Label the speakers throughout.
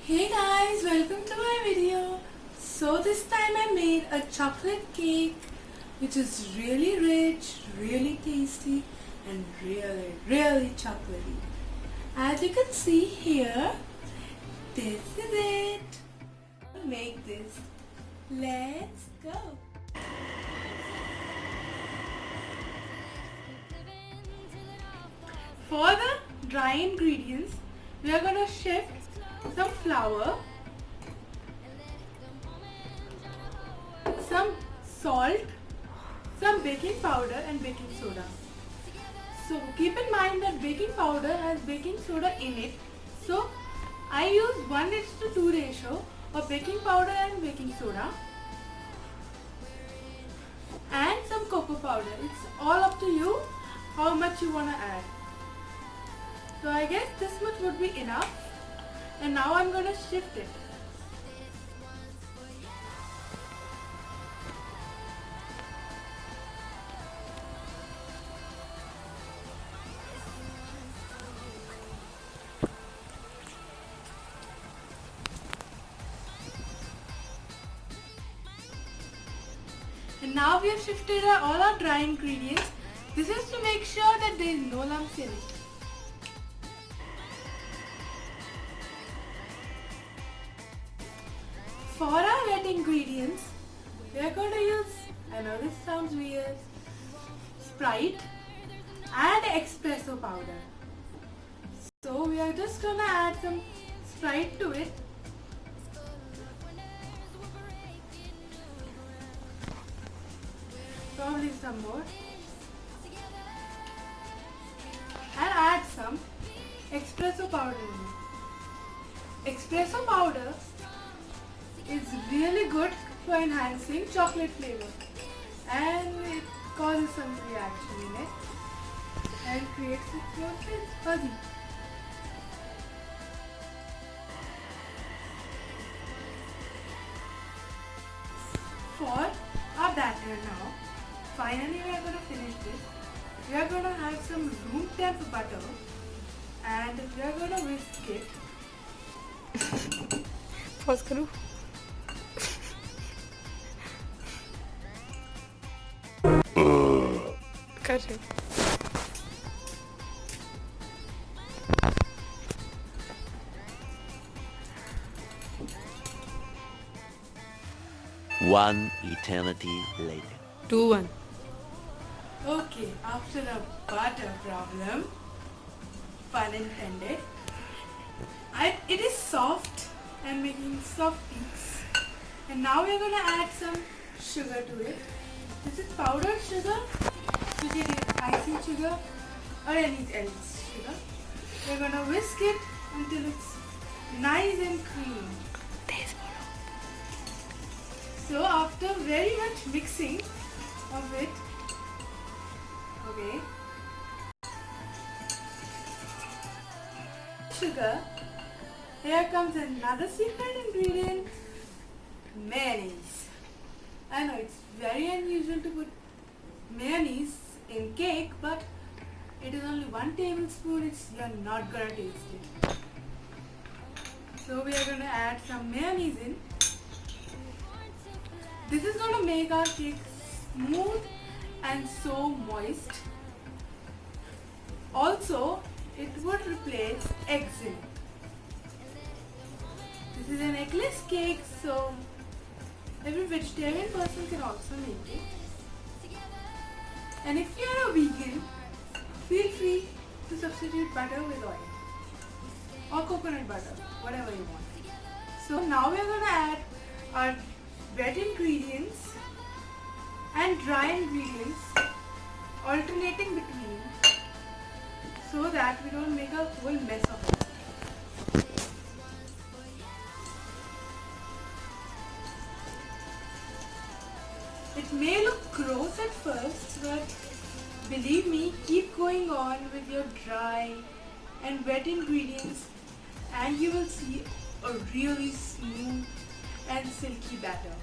Speaker 1: Hey guys, welcome to my video. So this time I made a chocolate cake which is really rich, really tasty and really chocolatey. As you can see here, this is it. Make this. Let's go. For the dry ingredients, we are going to shift some flour, some salt, some baking powder and baking soda. So keep in mind that baking powder has baking soda in it. So I use 1:2 ratio of baking powder and baking soda and some cocoa powder. It's all up to you how much you want to add. So I guess this much would be enough. And now I'm going to shift it. And now we have shifted all our dry ingredients. This is to make sure that there is no lumps in it. For our wet ingredients, we are going to use, I know this sounds weird, Sprite and espresso powder. So we are just going to add some Sprite to it. Probably some more. And add some espresso powder in it. Espresso powder is really good for enhancing chocolate flavor and it causes some reaction in it and creates it more fuzzy. For our batter now, finally we are going to finish this. We are going to have some room temp butter and we are going to whisk it.
Speaker 2: Pause करूँ? कर रही.
Speaker 3: One eternity later.
Speaker 2: 2-1.
Speaker 1: Okay, after a butter problem, pun intended, it is soft and making soft peaks. And now we are going to add some sugar to it. This is powdered sugar, you can use icing sugar or any else sugar. We are going to whisk it until it's nice and creamy. So after very much mixing of it, okay, sugar, here comes another secret ingredient, mayonnaise. I know it's very unusual to put mayonnaise in cake, but it is only 1 tablespoon, you're not gonna taste it. So we are gonna add some mayonnaise in. This is going to make our cake smooth and so moist. Also, it would replace eggs in it. This is an eggless cake, so every vegetarian person can also make it. And if you are a vegan, feel free to substitute butter with oil or coconut butter, whatever you want. So now we are going to add our wet ingredients and dry ingredients, alternating between, so that we don't make a whole mess of it. It may look gross at first, but believe me, keep going on with your dry and wet ingredients and you will see a really smooth and silky batter.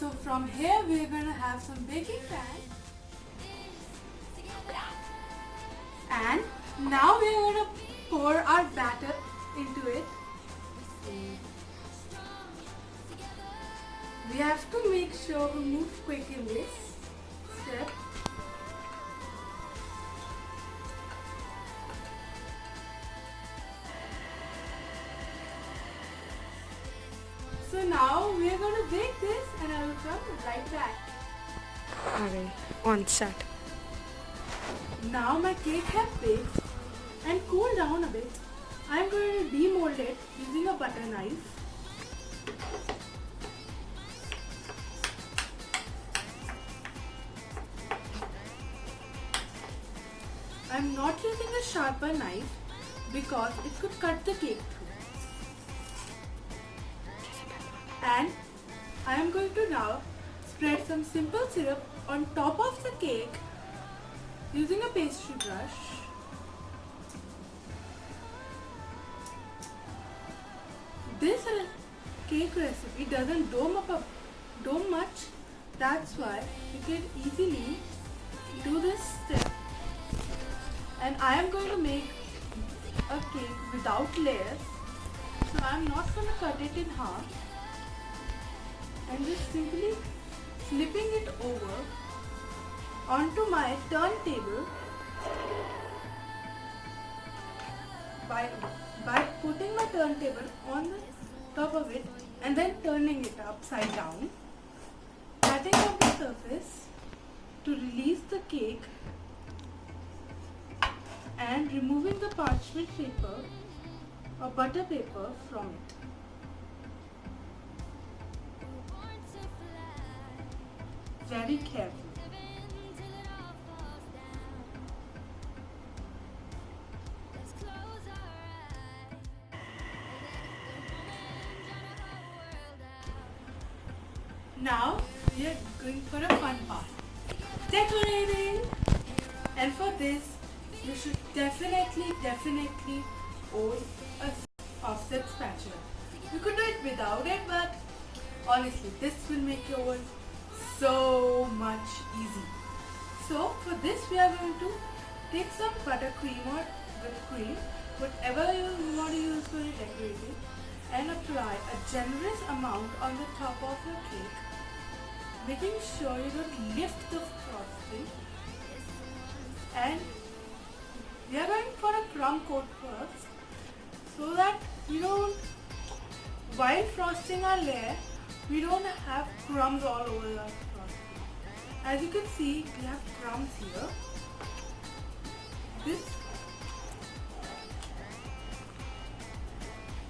Speaker 1: So from here we're gonna have some baking pan. And now we're gonna pour our batter into it. We have to make sure we move quick in this step. So now we are going to bake this and I will come right back.
Speaker 2: Alright, on set.
Speaker 1: Now my cake has baked and cooled down a bit. I am going to demold it using a butter knife. I am not using a sharper knife because it could cut the cake through. And I am going to now spread some simple syrup on top of the cake using a pastry brush. This cake recipe doesn't dome much, that's why you can easily do this step. And I am going to make a cake without layers, so I am not going to cut it in half. I'm just simply flipping it over onto my turntable by putting my turntable on the top of it and then turning it upside down, patting on the surface to release the cake and removing the parchment paper or butter paper from it. Very careful. Now we are going for a fun part. Decorating! And for this you should definitely own a offset spatula. You could do it without it, but honestly this will make your work so much easy. So for this we are going to take some buttercream or whipped cream, whatever you want to use for your decorating, and apply a generous amount on the top of your cake, making sure you don't lift the frosting. And we are going for a crumb coat first, so that we don't, while frosting our layer, we don't have crumbs all over our frosting. As you can see, we have crumbs here.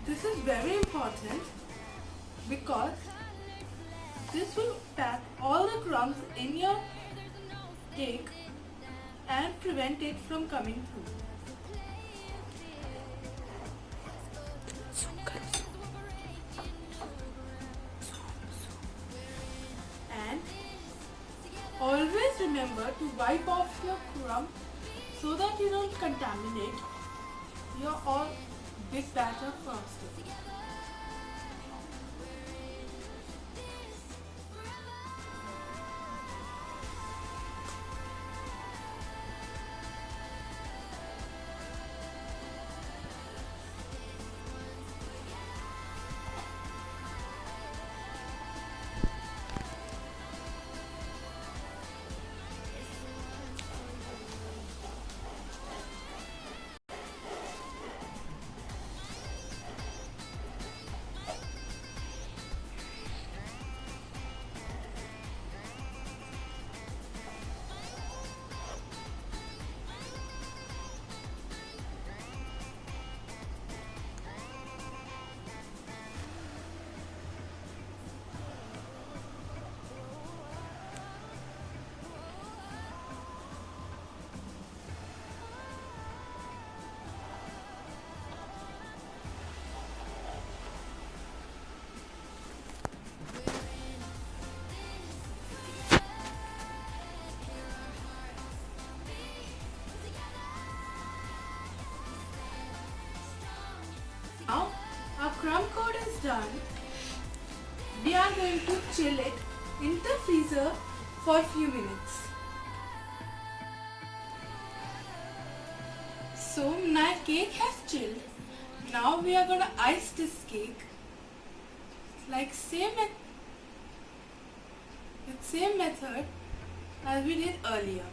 Speaker 1: This is very important because this will pack all the crumbs in your cake and prevent it from coming through. And always remember to wipe off your crumb so that you don't contaminate your all big batch of frosting. Now our crumb coat is done. We are going to chill it in the freezer for a few minutes. So my cake has chilled. Now we are gonna ice this cake like same method as we did earlier.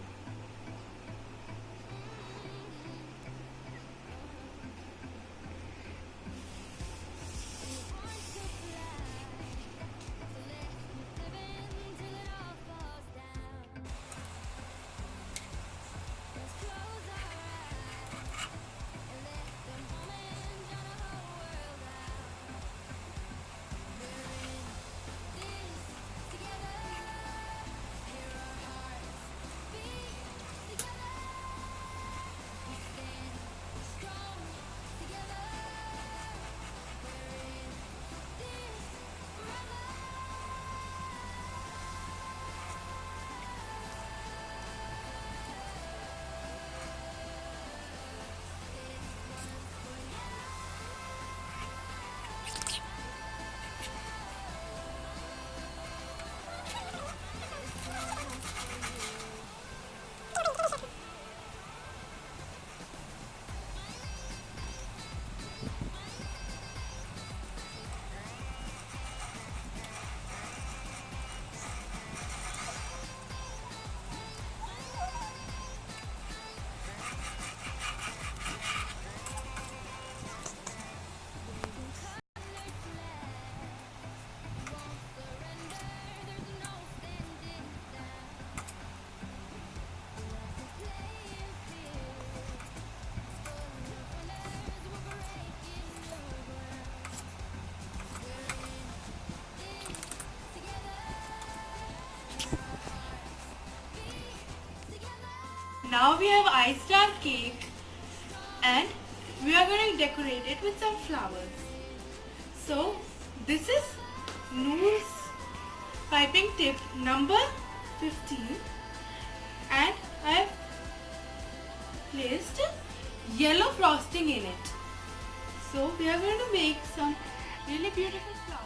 Speaker 1: Now we have iced our cake and we are going to decorate it with some flowers. So this is Noor's piping tip number 15 and I have placed yellow frosting in it. So we are going to make some really beautiful flowers.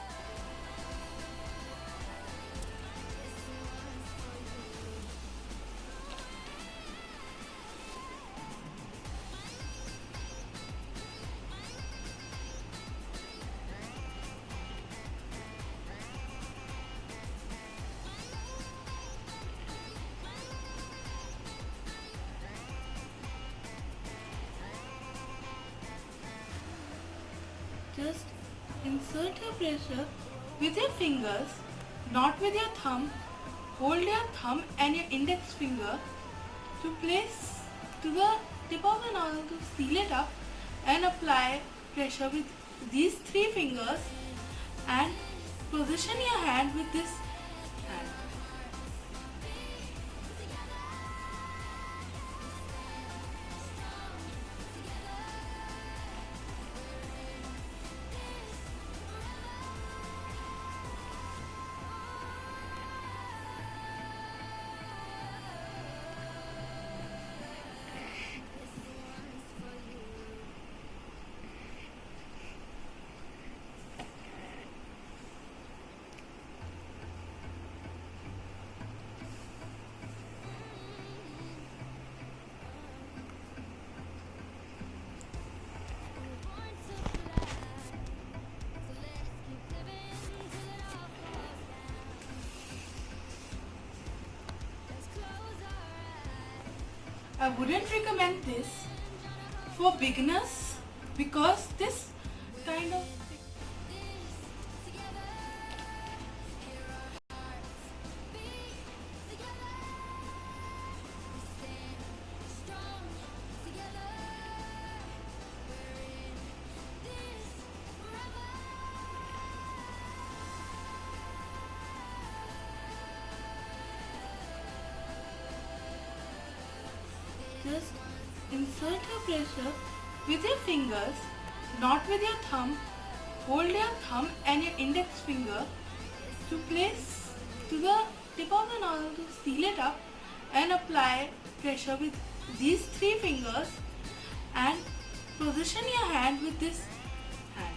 Speaker 1: Just insert your pressure with your fingers, not with your thumb. Hold your thumb and your index finger to place to the tip of the nozzle to seal it up and apply pressure with these three fingers and position your hand with this hand. I wouldn't recommend this for beginners because this kind of just insert your pressure with your fingers, not with your thumb. Hold your thumb and your index finger to place to the tip of the nozzle to seal it up and apply pressure with these three fingers and position your hand with this hand.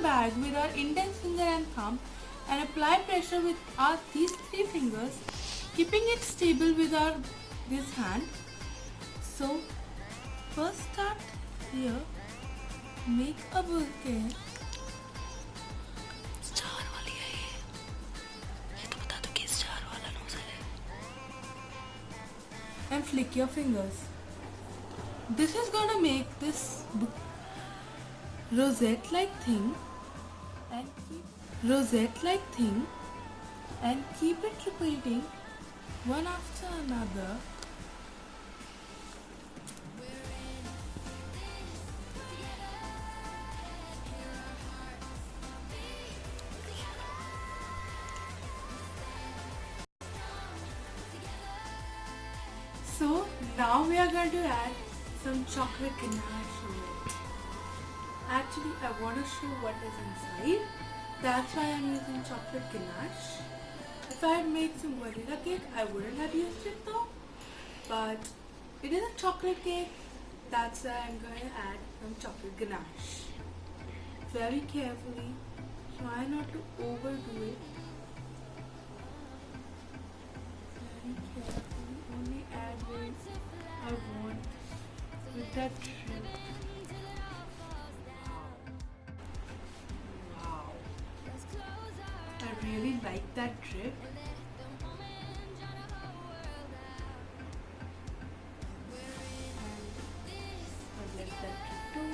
Speaker 1: bag with our index finger and thumb and apply pressure with these three fingers, keeping it stable with this hand. So first start here, make a bouquet.
Speaker 2: Star वाली है ये तो बता दो कि star वाला nozzle है.
Speaker 1: And flick your fingers. This is gonna make this rosette-like thing and keep it repeating one after another. So now we are going to add some chocolate ganache to it. Actually, I want to show what is inside. That's why I'm using chocolate ganache. If I had made some vanilla cake, I wouldn't have used it though. But it is a chocolate cake. That's why I'm going to add some chocolate ganache. Very carefully. Try not to overdo it. Very carefully. Only add what I want with that shrimp. Wow. I really like that drip. I'll let that drip too.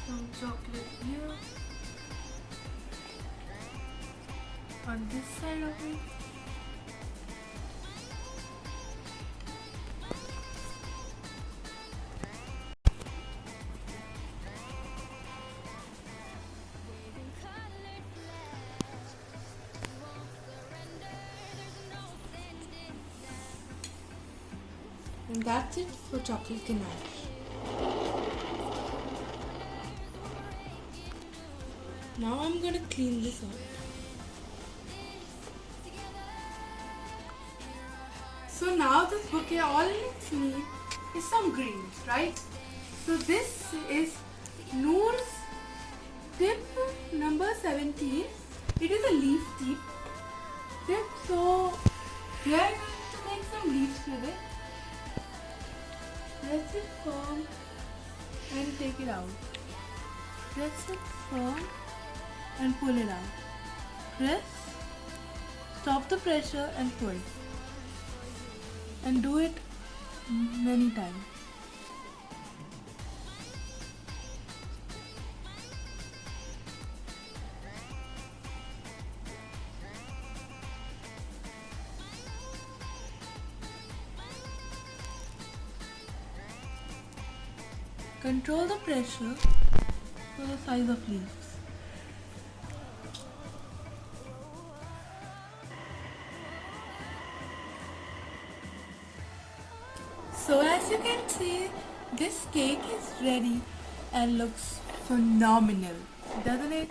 Speaker 1: Some chocolate here on this side of it. And that's it for chocolate ganache. Now I'm gonna clean this up. So now this bouquet, all it needs is some greens, right? So this is Noor's tip number 17. It is a leaf tip. So we are going to make some leaves with it. Press it firm and take it out. Press it firm and pull it out. Press, stop the pressure and pull. And do it many times. Control the pressure for the size of leaves. So as you can see, this cake is ready and looks phenomenal, doesn't it?